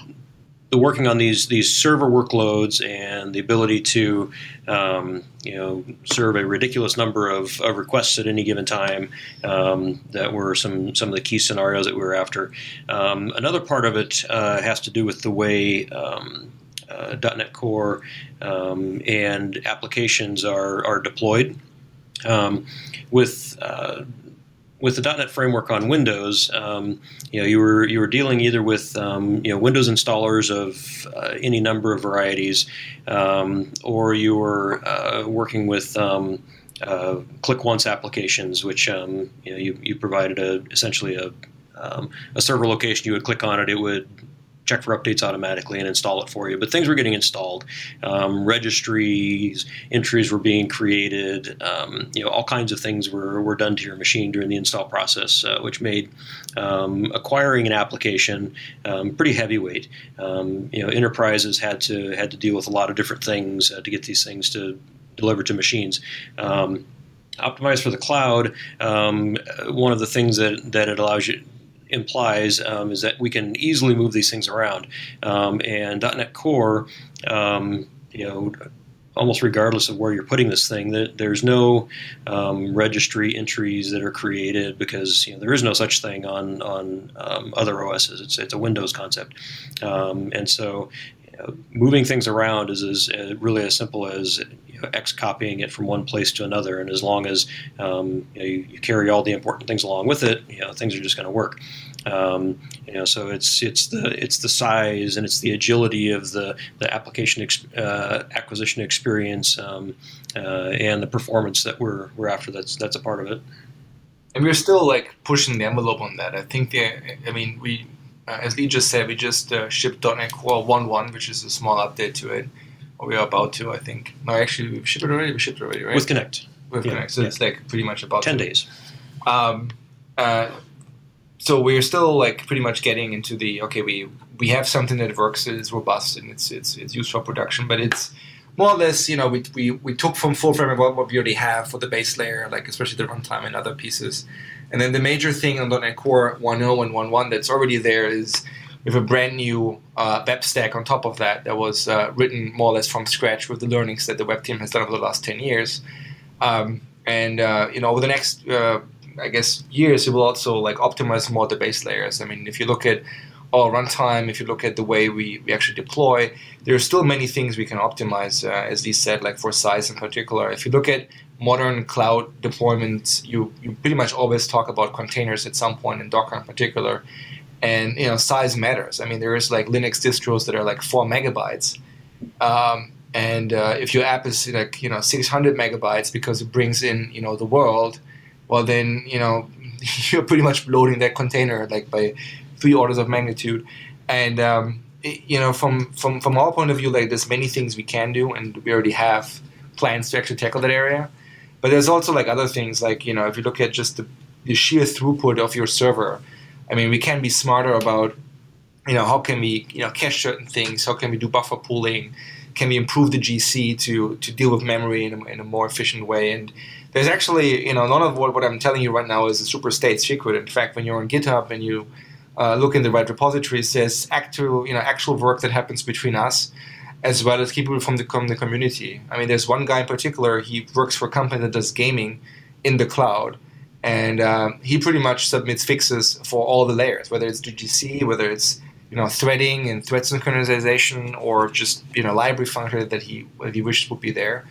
working on these server workloads and the ability to serve a ridiculous number of requests at any given time that were some of the key scenarios that we were after. Another part of it has to do with the way .NET Core and applications are deployed. With the .NET framework on Windows, you were dealing either with Windows installers of any number of varieties, or you were working with click once applications, which you provided essentially a server location. You would click on it, it would check for updates automatically and install it for you. But things were getting installed. Registries, entries were being created. All kinds of things were done to your machine during the install process, which made acquiring an application pretty heavyweight. Enterprises had to deal with a lot of different things to get these things to deliver to machines. Optimized for the cloud, one of the things that it allows you implies is that we can easily move these things around, and .NET Core, almost regardless of where you're putting this thing, there's no registry entries that are created because there is no such thing on other OSs. It's a Windows concept, and so moving things around is really as simple as X copying it from one place to another, and as long as you carry all the important things along with it, things are just going to work. So it's the size and it's the agility of the application acquisition experience and the performance that we're after. That's a part of it. And we're still pushing the envelope on that. I think we, as Lee just said, we just shipped .NET Core 1.1, which is a small update to it. Or we are about to, I think. No, actually, we've shipped it already. We shipped it already, right? With Connect. With Connect. So it's pretty much about 10 days. So so we're still like pretty much getting into the, okay, we have something that works, is robust, and it's used for production, but it's more or less, we took from full frame what we already have for the base layer, like especially the runtime and other pieces. And then the major thing on .NET Core 1.0 and 1.1 that's already there is we have a brand new web stack on top of that was written more or less from scratch with the learnings that the web team has done over the last 10 years. Over the next, I guess, years, it will also like optimize more the base layers. I mean, if you look at our runtime, if you look at the way we actually deploy, there are still many things we can optimize, as Lee said, like for size in particular. If you look at modern cloud deployments, you pretty much always talk about containers at some point, and Docker in particular. And size matters. I mean, there is like Linux distros that are like 4 megabytes, and if your app is like 600 megabytes because it brings in the world, well then you're pretty much loading that container like by 3 orders of magnitude. And from our point of view, like there's many things we can do, and we already have plans to actually tackle that area. But there's also like other things, like if you look at just the sheer throughput of your server. I mean, we can be smarter about, how can we, cache certain things? How can we do buffer pooling? Can we improve the GC to deal with memory in a more efficient way? And there's actually, none of what I'm telling you right now is a super state secret. In fact, when you're on GitHub and you look in the right repositories, there's actual work that happens between us, as well as people from the community. I mean, there's one guy in particular. He works for a company that does gaming in the cloud. And he pretty much submits fixes for all the layers, whether it's GGC, whether it's threading and thread synchronization, or just library function that he wishes would be there.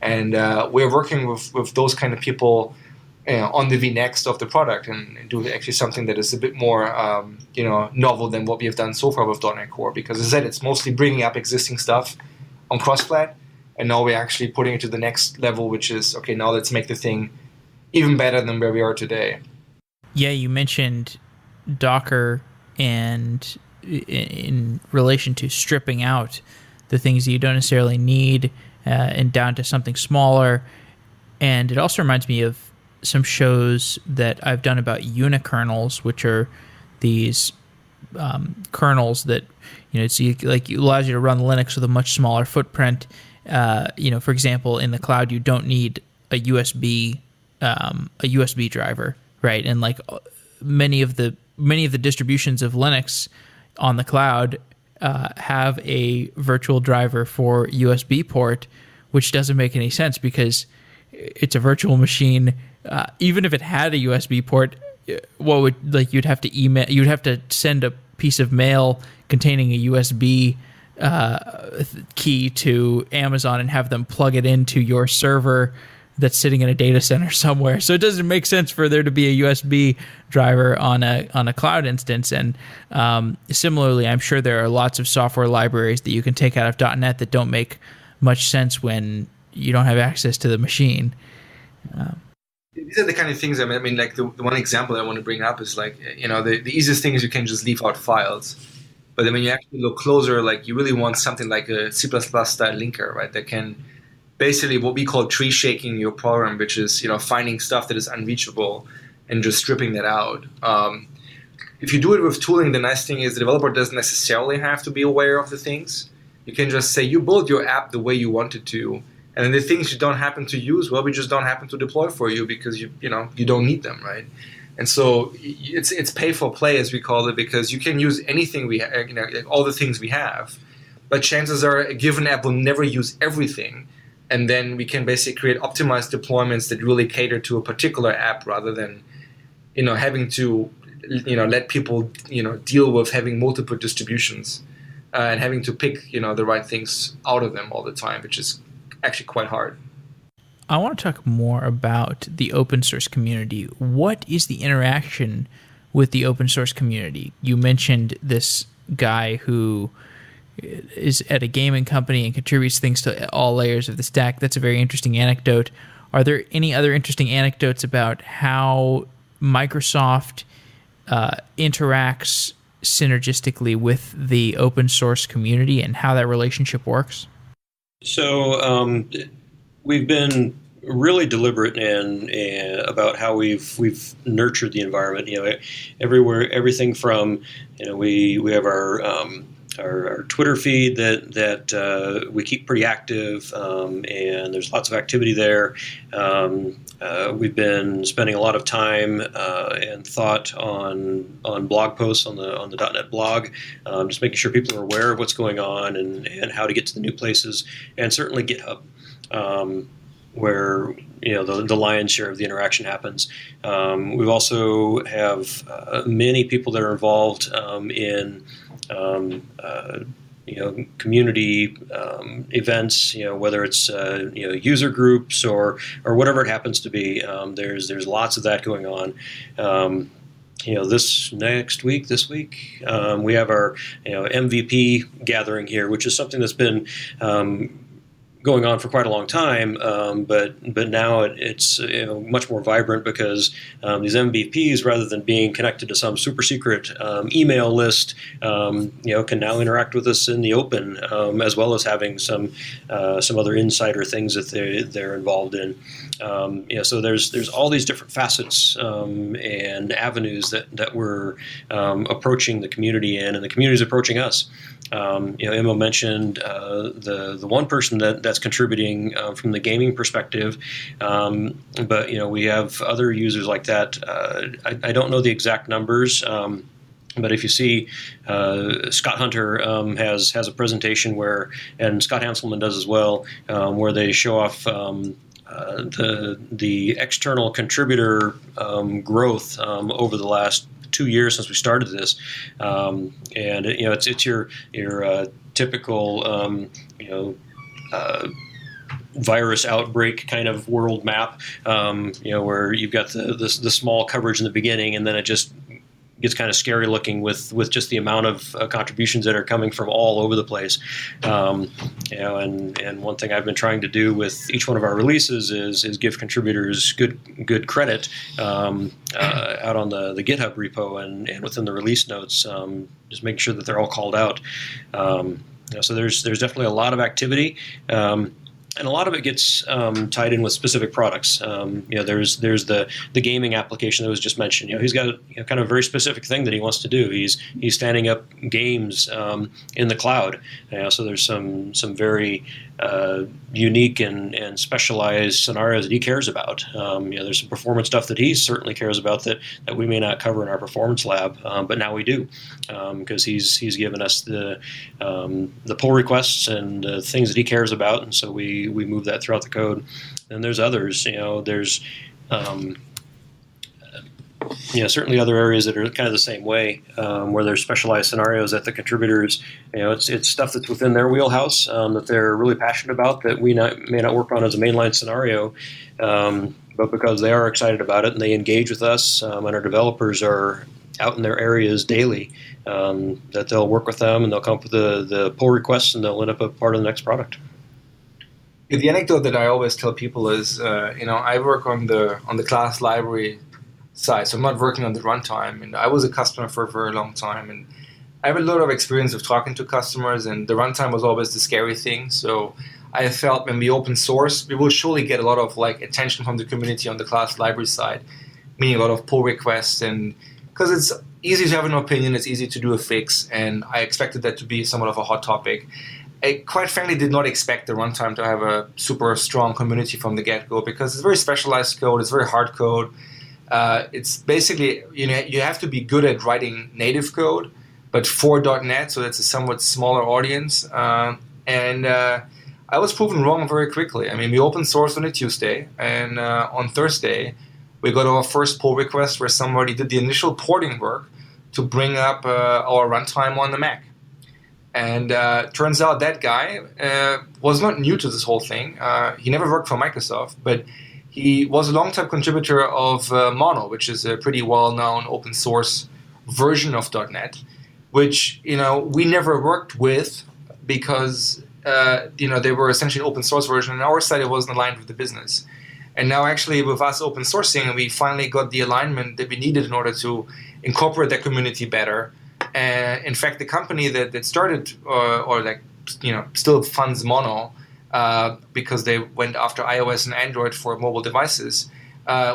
And we're working with those kind of people on the vNext of the product, and do actually something that is a bit more novel than what we have done so far with .NET Core. Because as I said, it's mostly bringing up existing stuff on cross-plat, and now we're actually putting it to the next level, which is, okay, now let's make the thing even better than where we are today. Yeah, you mentioned Docker, and in relation to stripping out the things that you don't necessarily need and down to something smaller. And it also reminds me of some shows that I've done about unikernels, which are these kernels that it allows you to run Linux with a much smaller footprint. For example, in the cloud, you don't need a USB driver, right? And like many of the distributions of Linux on the cloud have a virtual driver for USB port, which doesn't make any sense because it's a virtual machine. Even if it had a USB port, you'd have to send a piece of mail containing a USB key to Amazon and have them plug it into your server that's sitting in a data center somewhere. So it doesn't make sense for there to be a USB driver on a cloud instance. And similarly, I'm sure there are lots of software libraries that you can take out of .NET that don't make much sense when you don't have access to the machine. These are the kind of things, I mean, like the one example I want to bring up is like, the easiest thing is you can just leave out files. But then when you actually look closer, like you really want something like a C++ style linker, right? That can basically what we call tree shaking your program, which is finding stuff that is unreachable and just stripping that out. If you do it with tooling, the nice thing is the developer doesn't necessarily have to be aware of the things. You can just say you build your app the way you want it to, and then the things you don't happen to use, well, we just don't happen to deploy for you because you don't need them, right? And so it's pay for play, as we call it, because you can use anything we have, all the things we have, but chances are a given app will never use everything. And then we can basically create optimized deployments that really cater to a particular app rather than, having to, let people, deal with having multiple distributions and having to pick, the right things out of them all the time, which is actually quite hard. I want to talk more about the open source community. What is the interaction with the open source community? You mentioned this guy who is at a gaming company and contributes things to all layers of the stack. That's a very interesting anecdote. Are there any other interesting anecdotes about how Microsoft interacts synergistically with the open source community and how that relationship works? So we've been really deliberate and about how we've nurtured the environment. Everywhere, everything from we have our Twitter feed that we keep pretty active, and there's lots of activity there. We've been spending a lot of time and thought on blog posts on the .NET blog, just making sure people are aware of what's going on and how to get to the new places, and certainly GitHub, where the lion's share of the interaction happens. We also have many people that are involved in community events, whether it's user groups or whatever it happens to be. There's lots of that going on. This week, we have our MVP gathering here, which is something that's been going on for quite a long time, but now it's much more vibrant because these MVPs, rather than being connected to some super secret email list, can now interact with us in the open, as well as having some other insider things that they're involved in. So there's all these different facets and avenues that we're approaching the community in, and the community is approaching us. Immo mentioned the one person that's contributing from the gaming perspective, but we have other users like that. I don't know the exact numbers, but if you see, Scott Hunter has a presentation and Scott Hanselman does as well, where they show off the external contributor growth over the last 2 years since we started this, and it's your typical virus outbreak kind of world map, where you've got the small coverage in the beginning, and then it just gets kind of scary looking with just the amount of contributions that are coming from all over the place. And one thing I've been trying to do with each one of our releases is give contributors good credit out on the GitHub repo and within the release notes, just making sure that they're all called out. So there's definitely a lot of activity. And a lot of it gets tied in with specific products. There's the gaming application that was just mentioned. He's got kind of a very specific thing that he wants to do. He's standing up games in the cloud. So there's some very unique and specialized scenarios that he cares about. There's some performance stuff that he certainly cares about that we may not cover in our performance lab, but now we do, because he's given us the pull requests and things that he cares about, and so we move that throughout the code. And there's others. There's certainly other areas that are kind of the same way, where there's specialized scenarios that the contributors, it's stuff that's within their wheelhouse, that they're really passionate about, that we may not work on as a mainline scenario, but because they are excited about it and they engage with us, and our developers are out in their areas daily, that they'll work with them and they'll come up with the pull requests and they'll end up a part of the next product. The anecdote that I always tell people is, I work on the class library side, so I'm not working on the runtime, and I was a customer for a very long time, and I have a lot of experience of talking to customers, and the runtime was always the scary thing. So I felt when we open source, we will surely get a lot of attention from the community on the class library side, meaning a lot of pull requests, and because it's easy to have an opinion, it's easy to do a fix, and I expected that to be somewhat of a hot topic. I quite frankly did not expect the runtime to have a super strong community from the get-go, because it's very specialized code, it's very hard code. It's basically, you have to be good at writing native code, but for .NET, so that's a somewhat smaller audience. And I was proven wrong very quickly. I mean, we open sourced on a Tuesday, and on Thursday, we got our first pull request where somebody did the initial porting work to bring up our runtime on the Mac. And turns out that guy was not new to this whole thing. He never worked for Microsoft, but he was a long-time contributor of Mono, which is a pretty well-known open source version of .NET, which we never worked with because they were essentially an open source version. On our side, it wasn't aligned with the business. And now actually with us open sourcing, we finally got the alignment that we needed in order to incorporate that community better. And in fact, the company that started or still funds Mono because they went after iOS and Android for mobile devices.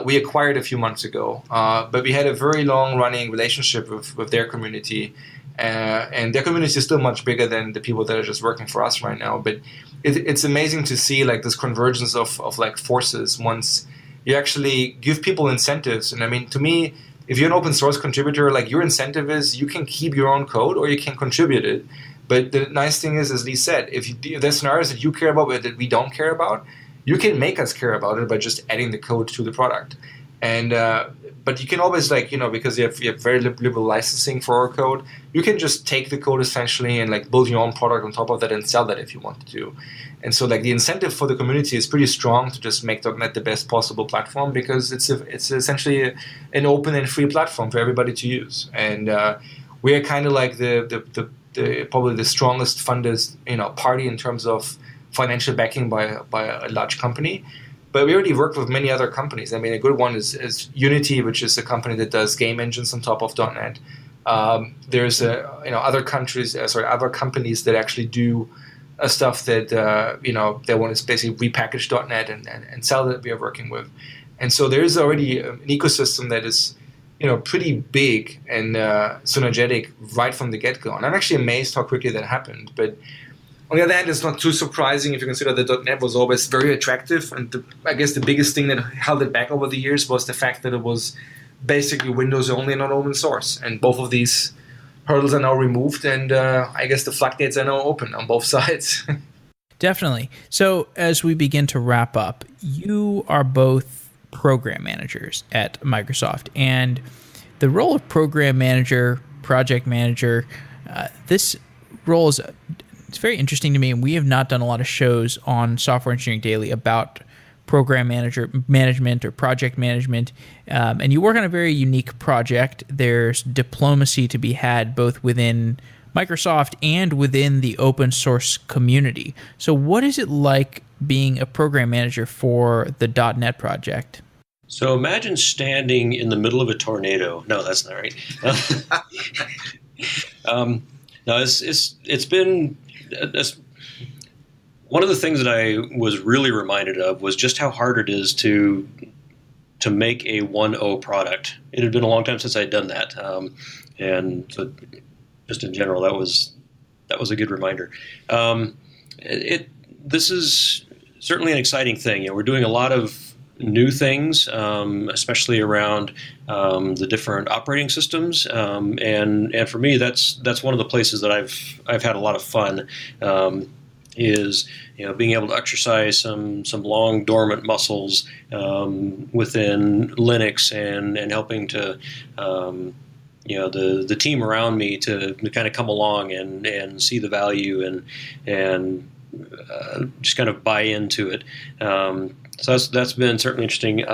We acquired a few months ago, but we had a very long-running relationship with their community, and their community is still much bigger than the people that are just working for us right now. But it's amazing to see like this convergence of like forces once you actually give people incentives. And I mean, to me, if you're an open source contributor, like your incentive is you can keep your own code or you can contribute it. But the nice thing is, as Lee said, if there's scenarios that you care about but that we don't care about, you can make us care about it by just adding the code to the product. And but you can always because you have very liberal licensing for our code, you can just take the code essentially and like build your own product on top of that and sell that if you want to. And so like the incentive for the community is pretty strong to just make .NET the best possible platform, because it's essentially an open and free platform for everybody to use. And we are kind of like the probably the strongest funded party in terms of financial backing by a large company. But we already work with many other companies. I mean, a good one is Unity, which is a company that does game engines on top of .NET. There's other companies that actually do stuff that they want to basically repackage .NET and sell that we are working with. And so there is already an ecosystem that is pretty big and synergetic right from the get-go. And I'm actually amazed how quickly that happened. But on the other hand, it's not too surprising if you consider that .NET was always very attractive. And I guess the biggest thing that held it back over the years was the fact that it was basically Windows only and not open source. And both of these hurdles are now removed. And I guess the floodgates are now open on both sides. Definitely. So as we begin to wrap up, you are both program managers at Microsoft. And the role of program manager, project manager, this role is... It's very interesting to me, and we have not done a lot of shows on Software Engineering Daily about program management or project management. And you work on a very unique project. There's diplomacy to be had both within Microsoft and within the open source community. So what is it like being a program manager for the .NET project? So imagine standing in the middle of a tornado. No, that's not right. No, it's been... one of the things that I was really reminded of was just how hard it is to make a 1.0 product. It had been a long time since I'd done that, and so just in general, that was a good reminder. This is certainly an exciting thing. We're doing a lot of new things, especially around the different operating systems, and for me, that's one of the places that I've had a lot of fun. Is being able to exercise some long dormant muscles within Linux and helping to the team around me to kind of come along and see the value and just kind of buy into it. So that's been certainly interesting.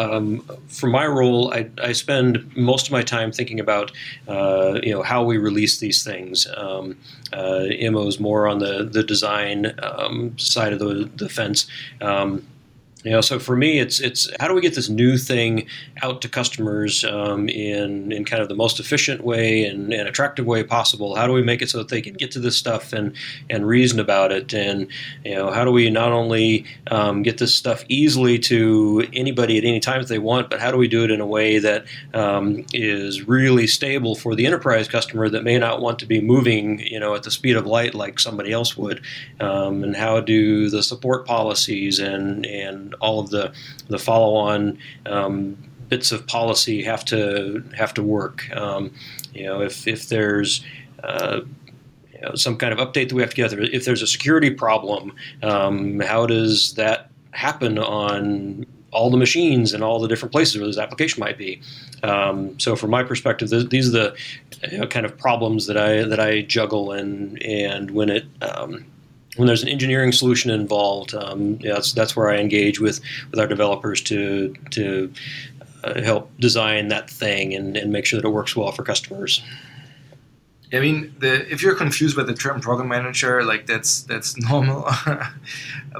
For my role, I spend most of my time thinking about how we release these things. Immo's more on the design side of the fence. So for me, it's how do we get this new thing out to customers in kind of the most efficient way and attractive way possible? How do we make it so that they can get to this stuff and reason about it? And how do we not only get this stuff easily to anybody at any time that they want, but how do we do it in a way that is really stable for the enterprise customer that may not want to be moving at the speed of light like somebody else would? And how do the support policies and all of the follow-on bits of policy have to work? If there's some kind of update that we have to get, if there's a security problem, how does that happen on all the machines and all the different places where this application might be? So from my perspective, these are the kind of problems that I juggle, and when there's an engineering solution involved, that's where I engage with our developers to help design that thing and make sure that it works well for customers. I mean, if you're confused by the term program manager, like that's normal.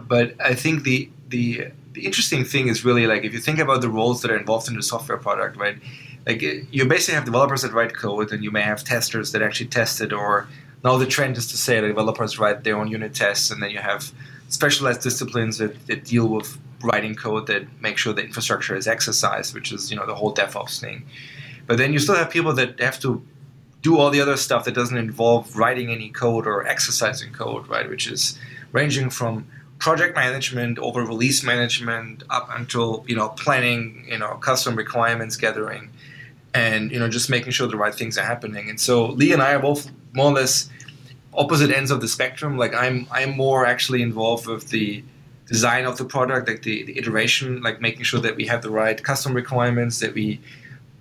But I think the interesting thing is really like if you think about the roles that are involved in the software product, right? Like you basically have developers that write code, and you may have testers that actually test it, or now the trend is to say that developers write their own unit tests, and then you have specialized disciplines that deal with writing code that make sure the infrastructure is exercised, which is, the whole DevOps thing. But then you still have people that have to do all the other stuff that doesn't involve writing any code or exercising code, right? Which is ranging from project management over release management up until, planning, custom requirements gathering, and, just making sure the right things are happening. And so Lee and I are both more or less opposite ends of the spectrum. Like I'm more actually involved with the design of the product, like the iteration, like making sure that we have the right custom requirements, that we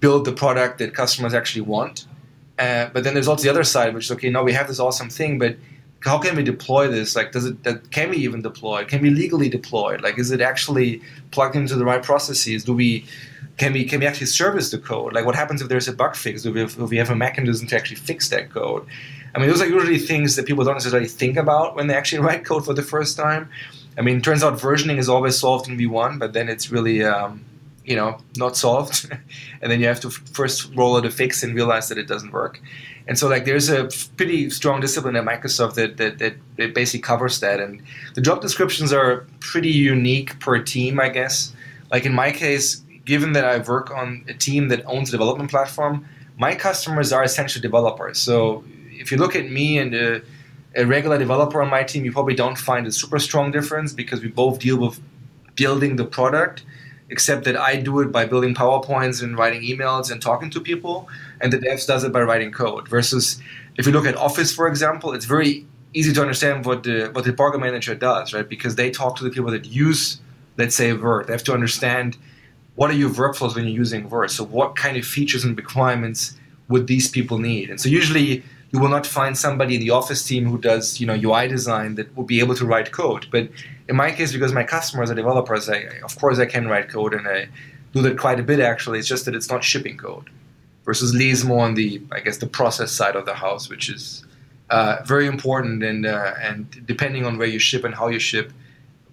build the product that customers actually want. But then there's also the other side, which is, okay, now we have this awesome thing, but how can we deploy this? Like, can we even deploy it? Can we legally deploy it? Like, is it actually plugged into the right processes? Can we actually service the code? Like, what happens if there's a bug fix? Do we have a mechanism to actually fix that code? I mean, those are usually things that people don't necessarily think about when they actually write code for the first time. I mean, it turns out versioning is always solved in V1, but then it's really, not solved. And then you have to first roll out a fix and realize that it doesn't work. And so, like, there's a pretty strong discipline at Microsoft that basically covers that. And the job descriptions are pretty unique per team, I guess. Like, in my case, given that I work on a team that owns a development platform, my customers are essentially developers. So if you look at me and a regular developer on my team, you probably don't find a super strong difference because we both deal with building the product, except that I do it by building PowerPoints and writing emails and talking to people, and the devs does it by writing code. Versus if you look at Office, for example, it's very easy to understand what the program manager does, right? Because they talk to the people that use, let's say, Word. They have to understand what are your workflows when you're using Word. So what kind of features and requirements would these people need? And so usually you will not find somebody in the Office team who does, UI design that will be able to write code. But in my case, because my customers are developers, of course I can write code, and I do that quite a bit, actually. It's just that it's not shipping code. Versus Lee is more on the process side of the house, which is very important and depending on where you ship and how you ship,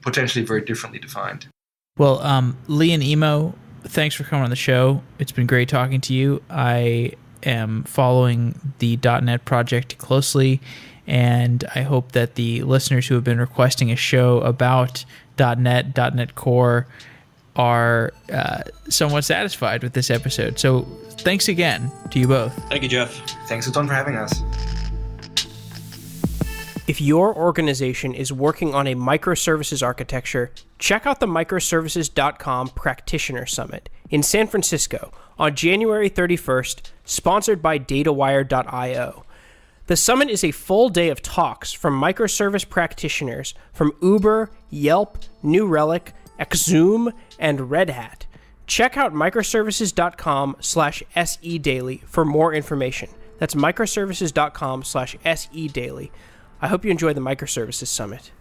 potentially very differently defined. Well, Lee and Immo, thanks for coming on the show. It's been great talking to you. I am following the .NET project closely, and I hope that the listeners who have been requesting a show about .NET Core are somewhat satisfied with this episode. So thanks again to you both. Thank you, Jeff. Thanks a ton for having us. If your organization is working on a microservices architecture, check out the microservices.com Practitioner Summit in San Francisco on January 31st, sponsored by datawire.io. The summit is a full day of talks from microservice practitioners from Uber, Yelp, New Relic, Exum, and Red Hat. Check out microservices.com/SEDaily for more information. That's microservices.com/SEDaily. I hope you enjoy the Microservices Summit.